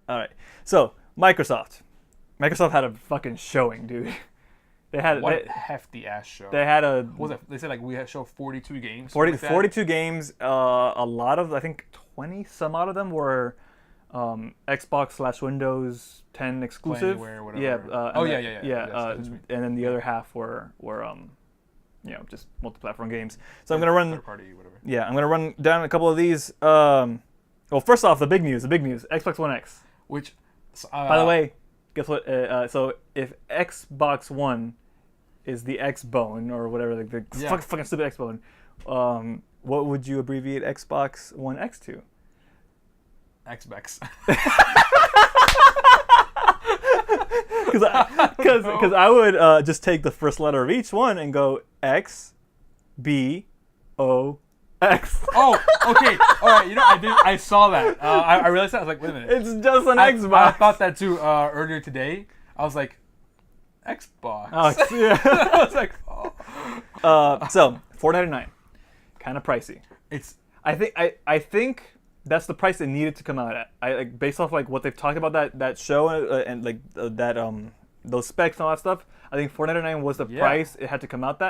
All right. So Microsoft had a fucking showing, dude. They had What a hefty ass show. they had a What was it? They said like we had show 42 games. 40, Like that. 42 games. A lot of I think 20 some out of them were Xbox/Windows 10 exclusive. Anywhere, whatever. Yeah. Yeah. That's and then the other half were just multi-platform games. So I'm gonna run. Third party, whatever. Yeah, I'm gonna run down a couple of these. Well, first off, the big news. Xbox One X. Which, By the way, guess what? So if Xbox One is the X bone or whatever, like the fucking stupid X bone, what would you abbreviate Xbox One X to? Xbox. Because I would just take the first letter of each one and go X, B, O, X. Oh, okay. All right. You know, I saw that. I realized that. I was like, wait a minute. It's just an Xbox. I thought that too earlier today. I was like, Xbox. Oh, yeah. I was like, oh. So $4.99, kind of pricey. It's. I think that's the price it needed to come out at. I like based off like what they've talked about that show and like those specs and all that stuff. I think $4.99 was the price it had to come out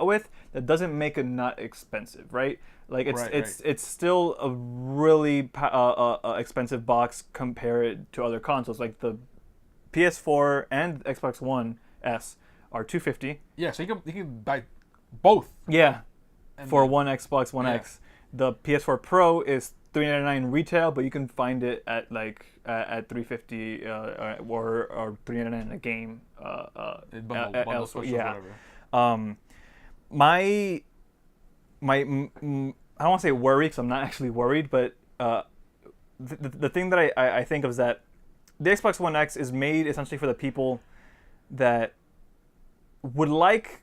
with. That doesn't make it not expensive, right? Like it's still a really expensive box compared to other consoles. Like the PS4 and Xbox One S are $250. Yeah, so you can buy both. Yeah, for one Xbox One X. The PS4 Pro is $399 retail, but you can find it at like at $350 or $399 in a game elsewhere. Yeah. My I don't want to say worry because I'm not actually worried, but the thing that I think of is that the Xbox One X is made essentially for the people that would like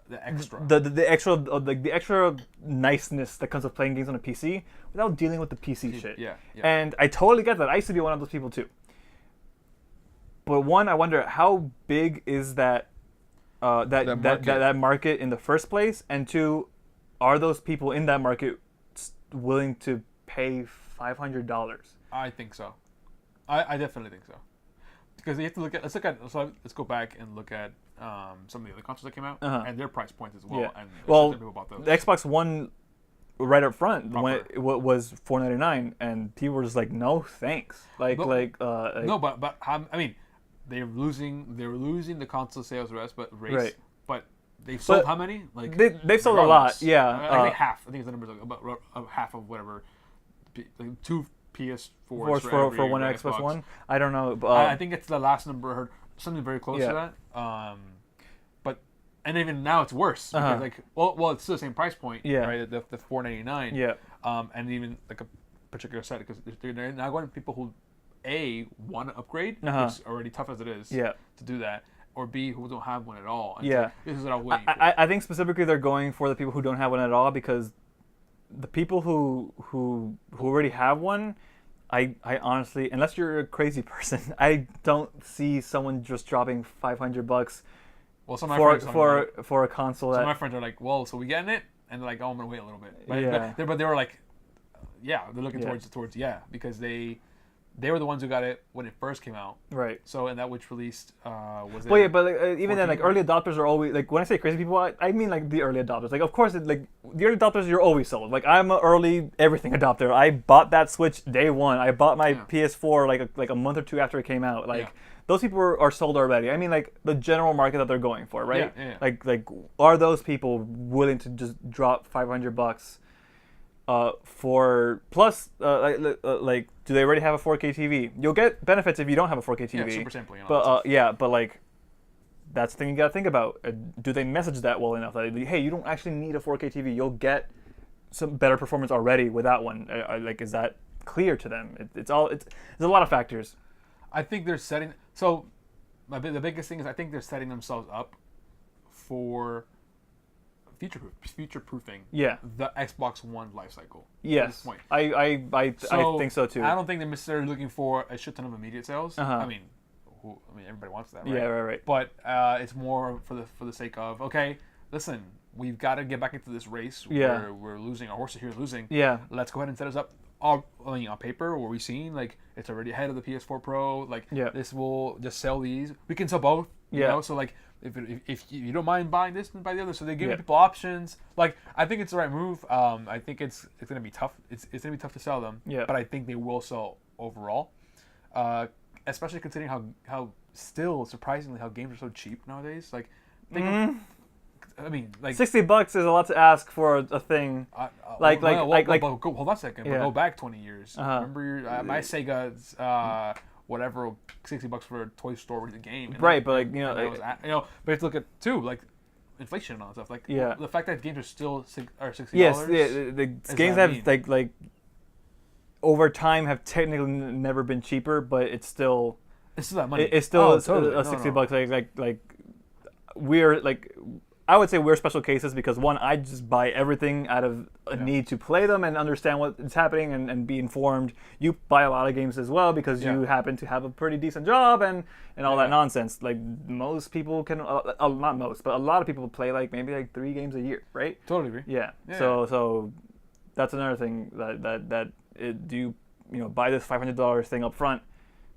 the extra the extra niceness that comes with playing games on a PC without dealing with the PC shit. Yeah. And I totally get that. I used to be one of those people too. But one, I wonder how big is that market in the first place, and two, are those people in that market willing to pay $500? I think so. I definitely think so. Because you have to let's go back and look at some of the other consoles that came out and their price points as well. Yeah. And well, the Xbox One right up front when it was $499, and people were just like, no thanks. I mean, they're losing the console sales race, but they've sold how many? Like they've sold a lot. Yeah, I think half. I think the number is about half of whatever. Like 2 PS4s for one Xbox One. I don't know. I think it's the last number I heard, something very close to that. But even now it's worse because well it's still the same price point. Yeah. Right. The $4.99. Yeah. And even like a particular set because they're now going to people who want to upgrade, which is already tough as it is. To do that. Or B, who don't have one at all. And so this is what I'm waiting for. I think specifically they're going for the people who don't have one at all because the people who already have one, I honestly, unless you're a crazy person, I don't see someone just dropping $500 for a console. Some of my friends are like, well, so we getting it? And they're like, oh, I'm gonna wait a little bit. But they were like, they're looking towards because they were the ones who got it when it first came out. Right. So, and that which released was it? Well, yeah, but even then, like early adopters are always like when I say crazy people, I mean like the early adopters. Like, of course, the early adopters you're always sold. Like, I'm an early everything adopter. I bought that Switch day one. I bought my PS4 like a month or two after it came out. Like, those people are sold already. I mean, like the general market that they're going for, right? Yeah. Like are those people willing to just drop $500? For plus, like, do they already have a 4K TV? You'll get benefits if you don't have a 4K TV. Yeah, super simple. But like, that's the thing you gotta think about. Do they message that well enough? That hey, you don't actually need a 4K TV. You'll get some better performance already without one. Like, is that clear to them? There's a lot of factors. I think they're setting. So, the biggest thing is I think they're setting themselves up for future-proofing the Xbox One life cycle. Yes, I think so too. I don't think they're necessarily looking for a shit ton of immediate sales. I mean, everybody wants that, right? Yeah, right. But it's more for the sake of, okay, listen, we've got to get back into this race where we're losing. Our horse is here losing. Yeah. Let's go ahead and set us up on paper, what we've seen, like it's already ahead of the PS4 Pro. Like this will just sell these. We can sell both. You know? So like if you don't mind buying this and buy the other, so they're giving people options. Like I think it's the right move. I think it's gonna be tough. It's gonna be tough to sell them. Yeah. But I think they will sell overall. Especially considering how still surprisingly how games are so cheap nowadays. Like I mean, like $60 is a lot to ask for a thing. Hold on a second. But go back 20 years. Remember my Sega's whatever $60 for a toy store with the game. Right, but like but you have to look at too like inflation and all that stuff. Like the fact that games are still $60. Yes, the games have like over time have technically never been cheaper, but it's still that money. It's still $60. Like we're like. I would say we're special cases because, one, I just buy everything out of a need to play them and understand what's happening and be informed. You buy a lot of games as well because you happen to have a pretty decent job and all that nonsense. Like, most people can, not most, but a lot of people play maybe 3 games a year, right? Totally agree. Yeah. So that's another thing do you buy this $500 thing up front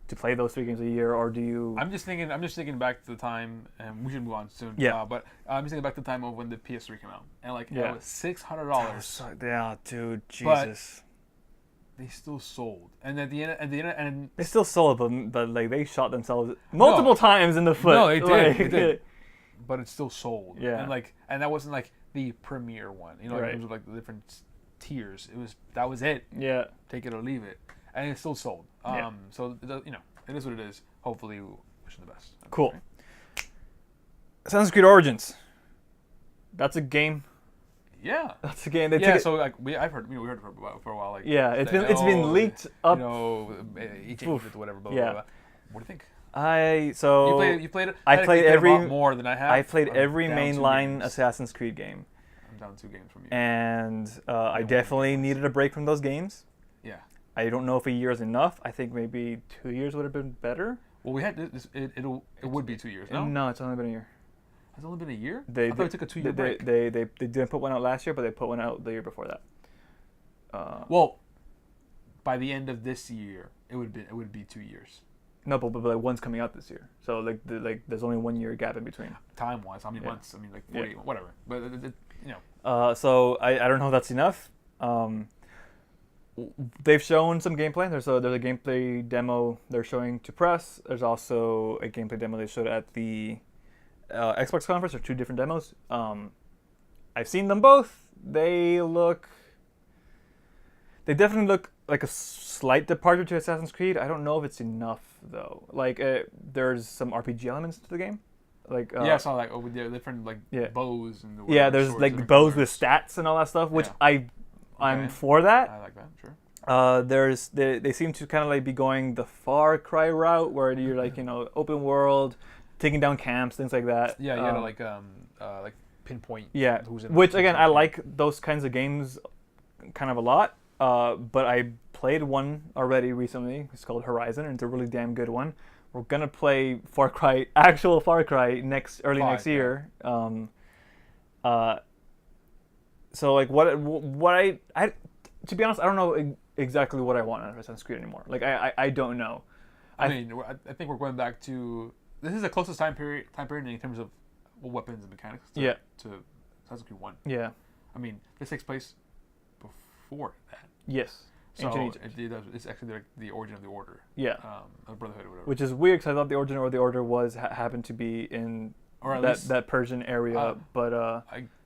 to play those 3 games a year, or do you? I'm just thinking back to the time, and we should move on soon. But I'm just thinking back to the time of when the PS3 came out, and it was $600. Yeah, dude, Jesus. But they still sold, and at the end, they still sold, but like they shot themselves multiple times in the foot. No, they did. They did. But it still sold. Yeah. And that wasn't like the premier one. In terms of like the different tiers. That was it. Yeah. Take it or leave it. And it still sold. So it is what it is. Hopefully, we wish them the best. Cool. Right. Assassin's Creed Origins. That's a game. Yeah. That's a game. So like we heard it for a while. Like it's been leaked up. Each whatever. Blah, blah, blah. What do you think? You played it. I played every more than I have. I played every mainline Assassin's Creed game. I'm down 2 games from you. And I definitely needed a break from those games. Yeah. I don't know if a year is enough. I think maybe 2 years would have been better. Well, we had this. It would be 2 years. No. No, it's only been a year. Has it only been a year? I thought it took a 2-year break. They didn't put one out last year, but they put one out the year before that. Well, by the end of this year, it would be 2 years. No, but one's coming out this year, so there's only 1 year gap in between. Time-wise, how many months? I mean, 40, whatever. But So I don't know if that's enough. They've shown some gameplay. There's a gameplay demo they're showing to press. There's also a gameplay demo they showed at the Xbox conference. There are 2 different demos. I've seen them both. They definitely look like a slight departure to Assassin's Creed. I don't know if it's enough though. There's some RPG elements to the game. I saw with the different bows and there's bows with stats and all that stuff, which I'm for that. I like that, sure. They seem to kind of be going the Far Cry route where you're open world, taking down camps, things like that. Yeah, you gotta pinpoint. Yeah, who's in which again I like those kinds of games, kind of a lot. But I played one already recently. It's called Horizon, and it's a really damn good one. We're gonna play actual Far Cry early next year. So what I to be honest, I don't know exactly what I want out of Assassin's Creed anymore. I don't know. I think we're going back to this is the closest time period in terms of weapons and mechanics to Assassin's Creed 1. Yeah. I mean, this takes place before that. Yes. So it's actually the origin of the Order. Yeah. Of Brotherhood or whatever. Which is weird because I thought the origin of the Order happened to be in that Persian area, but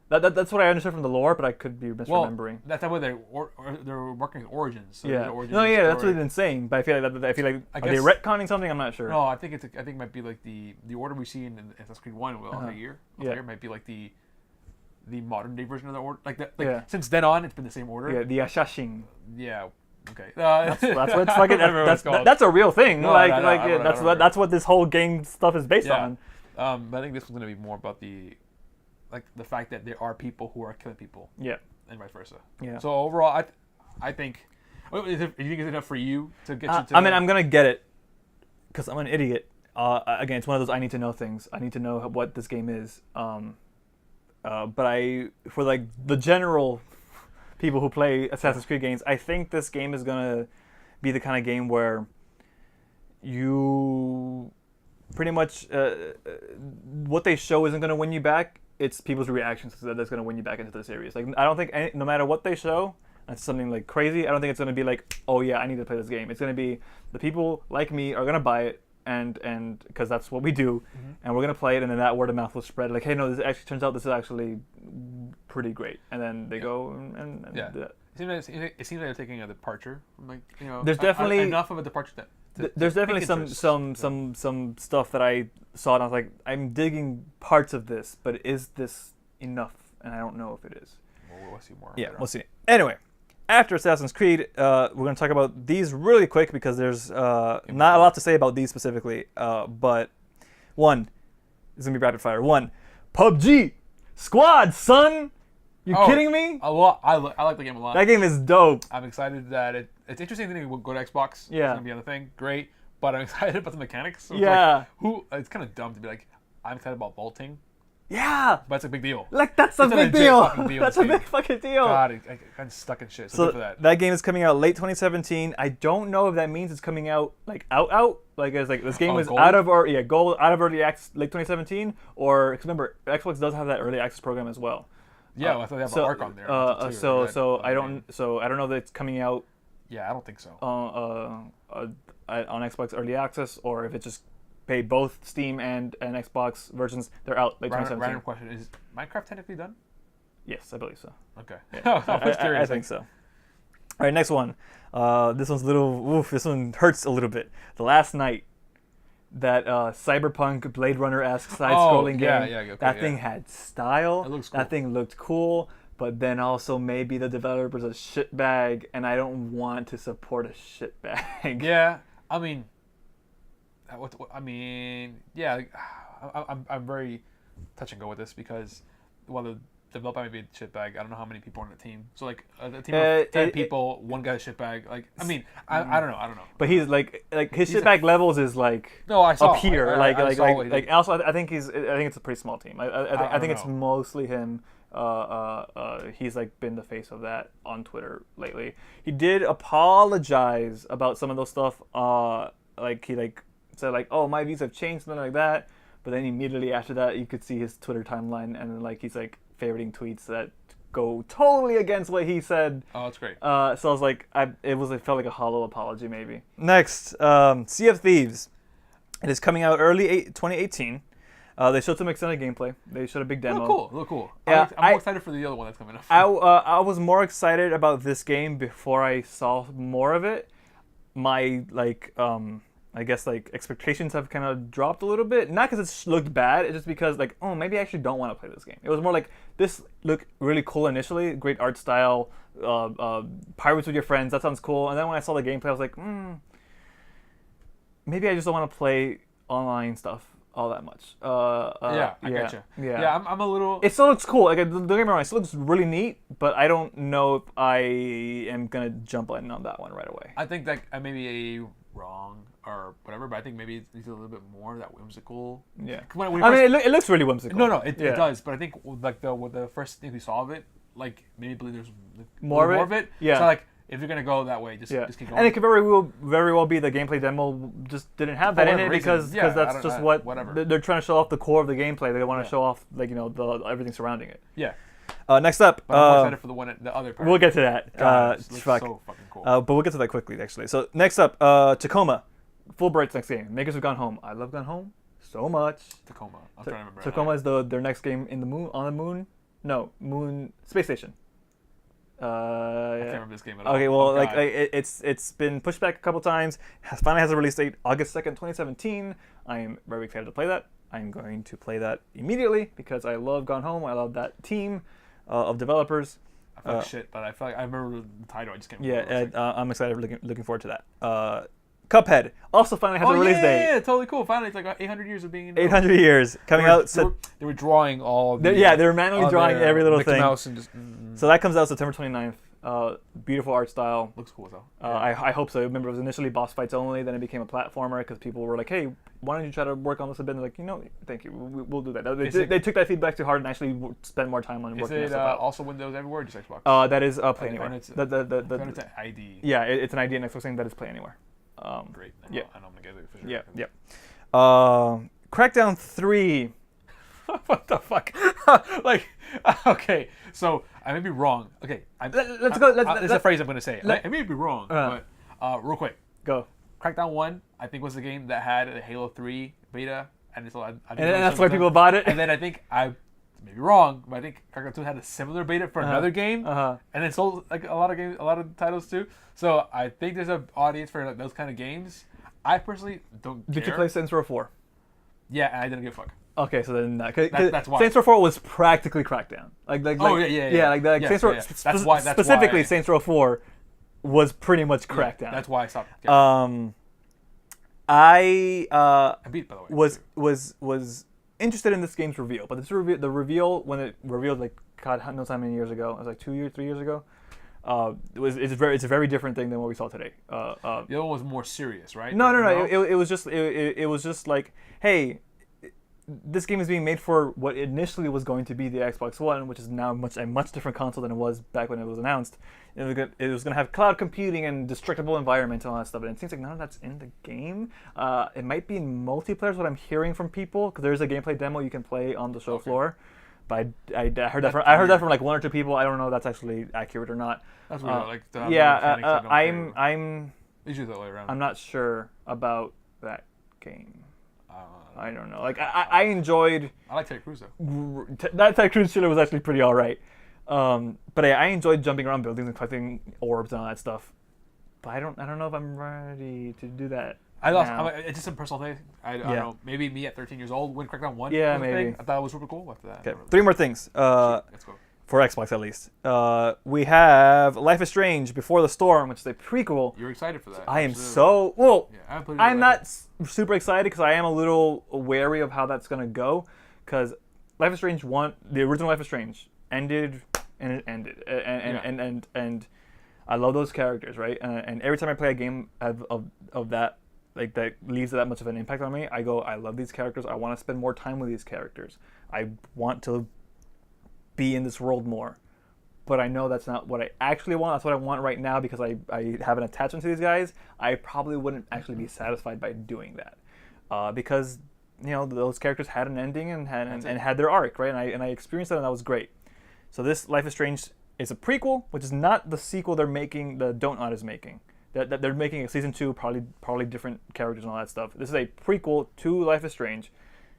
that's what I understood from the lore, but I could be misremembering. That's how they're working with origins. So that's what they've been saying. But I feel like are they retconning something? I'm not sure. No, I think it might be like the Order we see in Assassin's Creed 1 here might be like the modern day version of the Order. Since then on, it's been the same Order. Yeah, the Ashashin. Yeah. Okay. That's what it's fucking. That's a real thing. That's what this whole game stuff is based on. But I think this one's gonna be more about the fact that there are people who are killing people. Yeah. And vice versa. Yeah. So overall, I think. Do you think it's enough for you to get you to? I'm gonna get it because I'm an idiot. Again, it's one of those I need to know things. I need to know what this game is. But for the general people who play Assassin's Creed games. I think this game is gonna be the kind of game where you pretty much what they show isn't gonna win you back. It's people's reactions that's gonna win you back into the series. Like I don't think no matter what they show, that's something like crazy. I don't think it's gonna be like, oh yeah, I need to play this game. It's gonna be the people like me are gonna buy it. And because that's what we do, and we're gonna play it, and then that word of mouth will spread. Like, hey, no, this actually turns out this is actually pretty great, and then they go and do that. It seems like they're taking a departure from, like, you know. There's definitely enough of a departure there's definitely some stuff that I saw, and I was like, I'm digging parts of this, but is this enough? And I don't know if it is. Well, we'll see more. Yeah, we'll see. Anyway. After Assassin's Creed, we're going to talk about these really quick because there's not a lot to say about these specifically. But one, it's going to be rapid fire. One, PUBG Squad, son! You kidding me? Well, I like the game a lot. That game is dope. I'm excited that it's interesting that it will go to Xbox. Yeah. It's going to be on the thing. Great. But I'm excited about the mechanics. So yeah. It's kind of dumb to be like, I'm excited about vaulting. Yeah, but it's a big deal. Like that's a big deal. That's a big fucking deal. God, I'm stuck in shit. So for that game is coming out late 2017. I don't know if that means it's coming out like out. Like it's like this game was gold? out of gold out of early access late 2017. Or remember, Xbox does have that early access program as well. Yeah, I thought they have Arc on there. I don't know that it's coming out. Yeah, I don't think so. On Xbox early access, or if it just pay both Steam and Xbox versions. They're out late 2017. Random question: is Minecraft technically done? Yes, I believe so. Okay. Yeah. I think so. All right, next one. This one's a little. This one hurts a little bit. The Last Night, that cyberpunk Blade Runner-esque side-scrolling game. That thing had style. It looks cool. That thing looked cool. But then also maybe the developer's a shitbag, and I don't want to support a shitbag. Yeah, I mean. Yeah, I'm very touch and go with this because while the developer might be a shitbag, I don't know how many people are on the team. So like a team of 10 people, one guy's a shitbag. Like I mean, I don't know. But he's like his shitbag levels is like I saw, up here. Also I think it's a pretty small team. I think it's mostly him. He's like been the face of that on Twitter lately. He did apologize about some of those stuff. He said like, oh, my views have changed, something like that. But then immediately after that, you could see his Twitter timeline, and then like he's like favoriting tweets that go totally against what he said. Oh, that's great. So I was like, it felt like a hollow apology maybe. Next, Sea of Thieves. It is coming out early 2018. They showed some extended gameplay. They showed a big demo. Look cool. Yeah, I'm more excited for the other one that's coming up. I was more excited about this game before I saw more of it. My I guess like expectations have kind of dropped a little bit. Not because it looked bad, it's just because like, oh, maybe I actually don't want to play this game. It was more like, this looked really cool initially, great art style, pirates with your friends, that sounds cool. And then when I saw the gameplay, I was like, maybe I just don't want to play online stuff all that much. I gotcha. Yeah, I'm a little. It still looks cool. Like don't get me wrong, it still looks really neat, but I don't know if I am gonna jump in on that one right away. I think that I may be wrong or whatever, but I think maybe it needs a little bit more of that whimsical. Yeah. It looks really whimsical. No, it does. But I think like the first thing we saw of it, like maybe believe there's more of it. Yeah. So like if you're gonna go that way, just keep going. And it could very well be the gameplay demo just didn't have that in it because that's just whatever they're trying to show off the core of the gameplay. They want to show off like the everything surrounding it. Yeah. Next up, but I'm excited for the other part. We'll get to that. God, it looks so fucking cool. But we'll get to that quickly actually. So next up, Tacoma. Fulbright's next game. Makers of Gone Home. I love Gone Home so much. Tacoma. I'm trying to remember. Tacoma is their next game in the moon. On the moon? No, moon space station. I can't remember this game at all. Okay, well, it's been pushed back a couple times. Finally has a release date, August 2nd, 2017. I am very excited to play that. I'm going to play that immediately because I love Gone Home. I love that team of developers. I feel like shit, but I feel like I remember the title. I just can't remember. Yeah, and I'm excited, looking forward to that. Cuphead also finally has a release date. Yeah, totally cool. Finally, it's like 800 years of being in. 800 years coming out. They were drawing all. They were manually drawing every little Mickey thing. Mouse and just, So that comes out September 29th. Beautiful art style. Looks cool though. I hope so. I remember it was initially boss fights only, then it became a platformer because people were like, "Hey, why don't you try to work on this a bit?" And they're like, thank you, we'll do that. They took that feedback to heart and actually spent more time on working. Is it also Windows everywhere, or just Xbox? That is Play Anywhere. It's an ID. Yeah, it's an ID and Xbox thing that is Play Anywhere. Great. I know I'm gonna get it for sure. Yeah. Crackdown 3. What the fuck? Okay, so I may be wrong. Okay, let's go. There's a phrase I'm going to say. I may be wrong, but real quick. Go. Crackdown 1, I think, was the game that had a Halo 3 beta, and that's why people bought it. And then I think I may be wrong, but I think Crackdown 2 had a similar beta for another game, and it sold like a lot of titles too. So I think there's an audience for those kind of games. I personally don't care. Did you play Saints Row 4? Yeah, and I didn't give a fuck. Okay, so then that's why Saints Row 4 was practically Crackdown. Saints Row specifically Saints Row 4 was pretty much Crackdown. Yeah, that's why I stopped. I beat, by the way, was interested in this game's reveal, but the reveal when it revealed, like, God knows how many years ago, it was like 3 years ago. It's a very different thing than what we saw today. The other one was more serious, right? No. It was just like, hey, this game is being made for what initially was going to be the Xbox One, which is now a much different console than it was back when it was announced. It was going to have cloud computing and destructible environment and all that stuff, and it seems like none of that's in the game. It might be in multiplayer, is what I'm hearing from people, because there's a gameplay demo you can play on the show floor. But I heard that from like one or two people. I don't know if that's actually accurate or not. That's weird. I'm. Usually the way around. I'm not sure about that game. I don't know. Like I enjoyed. I like Ted Cruz though. That Ted Cruz trailer was actually pretty alright. But I enjoyed jumping around buildings and collecting orbs and all that stuff. But I don't know if I'm ready to do that. It's just a personal thing. I don't know. Maybe me at 13 years old when Crackdown 1 was a thing. I thought it was super cool after that. Okay, 3 more things. Let's go. For Xbox at least. We have Life is Strange Before the Storm, which is a prequel. You're excited for that. I am so... Well, I'm not super excited because I am a little wary of how that's going to go. Because Life is Strange 1, the original Life is Strange, ended and it ended. And I love those characters, right? And every time I play a game of that, like that leaves that much of an impact on me, I go, I love these characters. I want to spend more time with these characters. I want to be in this world more. But I know that's not what I actually want. That's what I want right now because I have an attachment to these guys. I probably wouldn't actually be satisfied by doing that. Because, those characters had an ending and had their arc, right? And I experienced that and that was great. So this Life is Strange is a prequel, which is not the sequel they're making, the Donut is making. That they're making a season 2, probably different characters and all that stuff. This is a prequel to Life is Strange,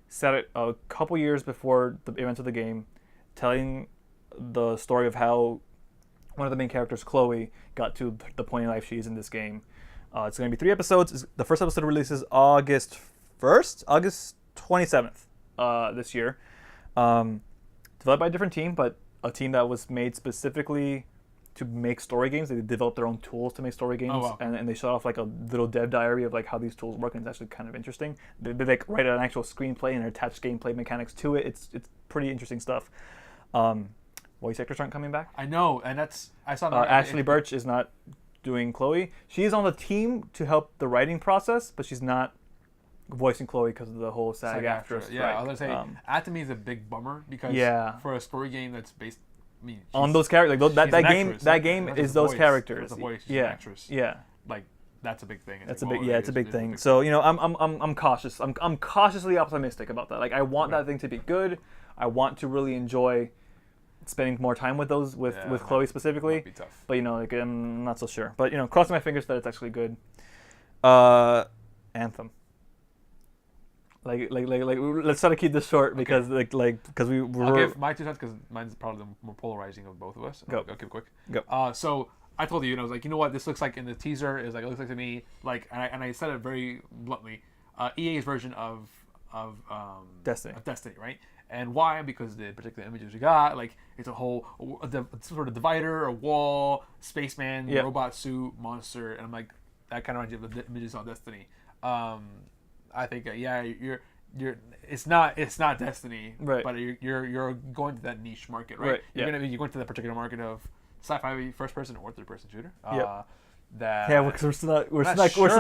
set a couple years before the events of the game, telling the story of how one of the main characters, Chloe, got to the point in life she is in this game. It's going to be 3 episodes. The first episode releases August 27th this year. Developed by a different team, but a team that was made specifically to make story games. They developed their own tools to make story games, and they showed off like a little dev diary of like how these tools work, and it's actually kind of interesting. They like write an actual screenplay and attach gameplay mechanics to it. It's pretty interesting stuff. Voice actors aren't coming back. I know, and I saw Ashley Birch is not doing Chloe. She is on the team to help the writing process, but she's not voicing Chloe because of the whole SAG-AFTRA strike. Yeah, I was gonna say, Anthem is a big bummer because for a story game that's based on those characters, like that game is those characters. The voice, she's an actress. Yeah, like that's a big thing. It's a big thing. So I'm cautious. I'm cautiously optimistic about that. Like I want that thing to be good. I want to really enjoy spending more time with Chloe specifically. Be tough. But I'm not so sure. But crossing my fingers that it's actually good. Anthem. Like let's try to keep this short because because I'll give my 2 cents because mine's probably the more polarizing of both of us. Go. I'll keep it quick. Go. So I told you, and I was like, you know what, this looks like in the teaser is like it looks like to me like, and I said it very bluntly, EA's version of Destiny. Of Destiny, right? And why? Because the particular images we got, like it's a whole sort of divider, a wall, spaceman, robot suit, monster, and I'm like that kind of reminds you of the images on Destiny. I think you're it's not Destiny, right? But you're going to that niche market, right? You're going to that particular market of sci-fi first-person or third-person shooter. Because we're still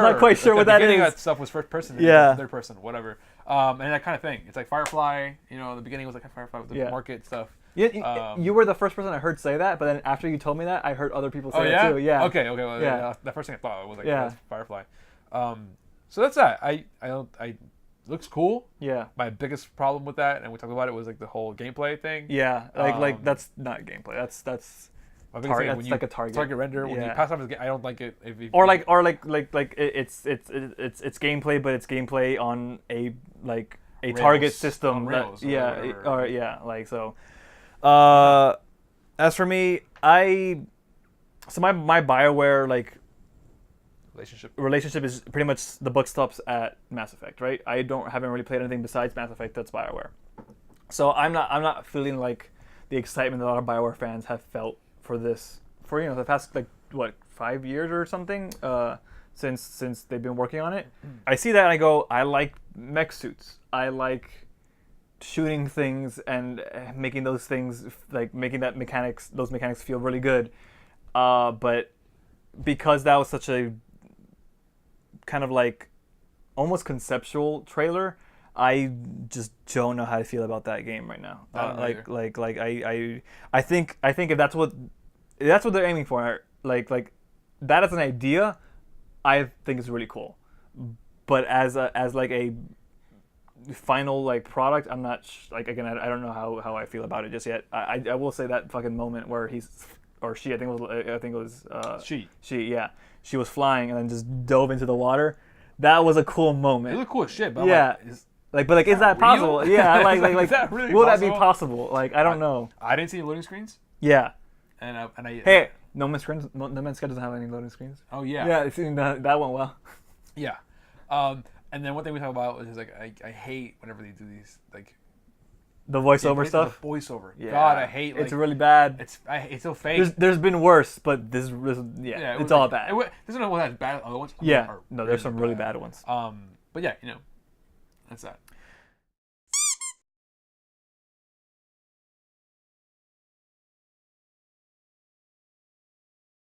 not quite sure what that is. That stuff was first-person, third-person, whatever. And that kind of thing. It's like Firefly. You know, the beginning was like Firefly with the market stuff. You were the first person I heard say that, but then after you told me that, I heard other people say that too. Yeah. Okay. Well, the first thing I thought was like Firefly. So that's that. I looks cool. Yeah. My biggest problem with that, and we talked about it, was like the whole gameplay thing. Yeah. Like that's not gameplay. That's my biggest thing. When you like a target render, when you pass off his game, I don't like it. It's gameplay, but it's gameplay on a Rails, target system. On Rails, so. As for me, my BioWare relationship is pretty much the buck stops at Mass Effect, right? I haven't really played anything besides Mass Effect that's BioWare. So I'm not feeling like the excitement that a lot of BioWare fans have felt for this for the past 5 years or something since they've been working on it. I see that and I go, I like mech suits. I like shooting things and making those things making those mechanics feel really good. But because that was such a kind of almost conceptual trailer, I just don't know how to feel about that game right now. I think if that's what they're aiming for, that as an idea, I think it's really cool. But as a final product, I'm not again, I don't know how I feel about it just yet. I will say that fucking moment where he's or she I think it was she was flying and then just dove into the water. That was a cool moment. It looked cool as shit, but is that possible? Yeah, is that really will possible? That be possible? I don't know. I didn't see any loading screens. Yeah. Hey, No Man's Sky doesn't have any loading screens. Oh yeah. Yeah, that went well. Yeah. And then one thing we talk about is I hate whenever they do these the voiceover stuff. The voiceover. Yeah. God, I hate. It's really bad. It's so fake. There's been worse, but this it's all bad. There's no one that's bad. Other ones. There's some really bad ones. But yeah, that's that.